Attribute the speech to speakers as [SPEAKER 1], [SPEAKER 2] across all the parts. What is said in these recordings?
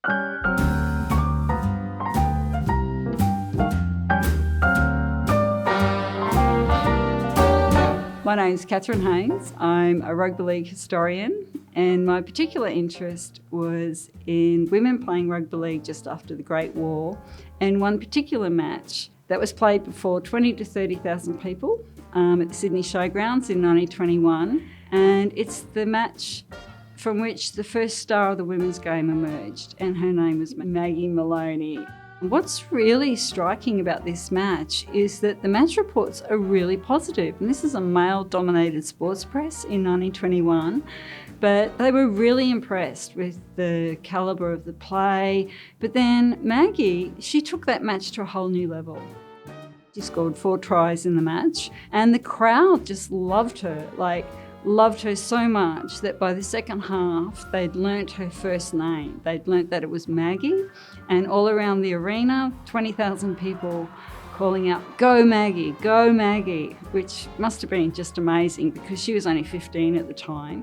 [SPEAKER 1] My name's Catherine Haynes. I'm a rugby league historian, and my particular interest was in women playing rugby league just after the Great War, and one particular match that was played before 20 to 30,000 people at the Sydney Showgrounds in 1921, and it's the match from which the first star of the women's game emerged, and her name was Maggie Moloney. What's really striking about this match is that the match reports are really positive, and this is a male-dominated sports press in 1921, but they were really impressed with the calibre of the play. But then Maggie, she took that match to a whole new level. She scored 4 tries in the match, and the crowd just loved her so much that by the second half, they'd learnt her first name. They'd learnt that it was Maggie, and all around the arena, 20,000 people calling out, "Go Maggie, go Maggie," which must have been just amazing because she was only 15 at the time.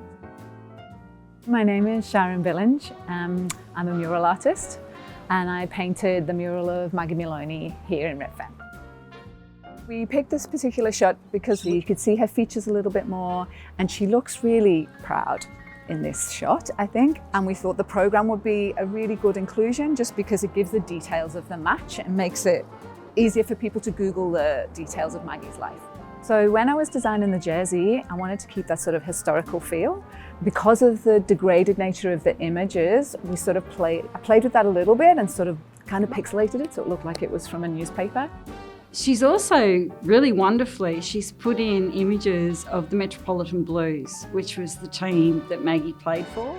[SPEAKER 2] My name is Sharon Billinge. I'm a mural artist, and I painted the mural of Maggie Moloney here in Redfern. We picked this particular shot because you could see her features a little bit more, and she looks really proud in this shot, I think. And we thought the program would be a really good inclusion just because it gives the details of the match and makes it easier for people to Google the details of Maggie's life. So when I was designing the jersey, I wanted to keep that sort of historical feel. Because of the degraded nature of the images, I played with that a little bit and sort of kind of pixelated it so it looked like it was from a newspaper.
[SPEAKER 1] She's also really wonderfully, she's put in images of the Metropolitan Blues, which was the team that Maggie played for.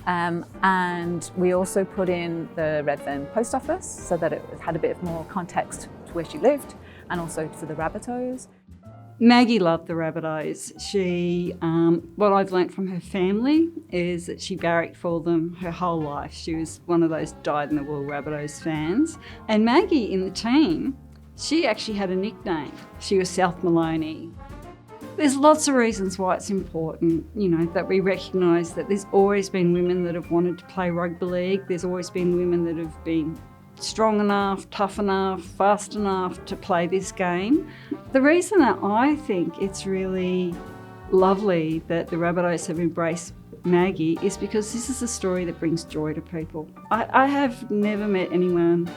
[SPEAKER 2] And we also put in the Redfern post office so that it had a bit more context to where she lived, and also for the Rabbitohs.
[SPEAKER 1] Maggie loved the Rabbitohs. What I've learnt from her family is that she barracked for them her whole life. She was one of those dyed-in-the-wool Rabbitohs fans. And Maggie in the team, she actually had a nickname. She was South Moloney. There's lots of reasons why it's important, that we recognise that there's always been women that have wanted to play rugby league. There's always been women that have been strong enough, tough enough, fast enough to play this game. The reason that I think it's really lovely that the Rabbitohs have embraced Maggie is because this is a story that brings joy to people. I have never met anyone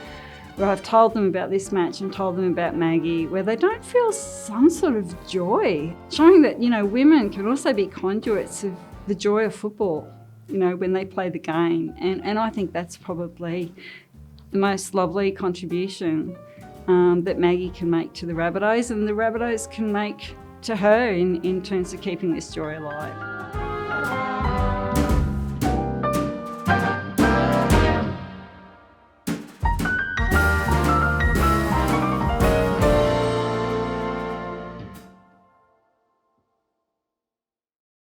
[SPEAKER 1] where I've told them about this match and told them about Maggie where they don't feel some sort of joy, showing that, women can also be conduits of the joy of football, when they play the game. And I think that's probably the most lovely contribution that Maggie can make to the Rabbitohs, and the Rabbitohs can make to her in terms of keeping this joy alive.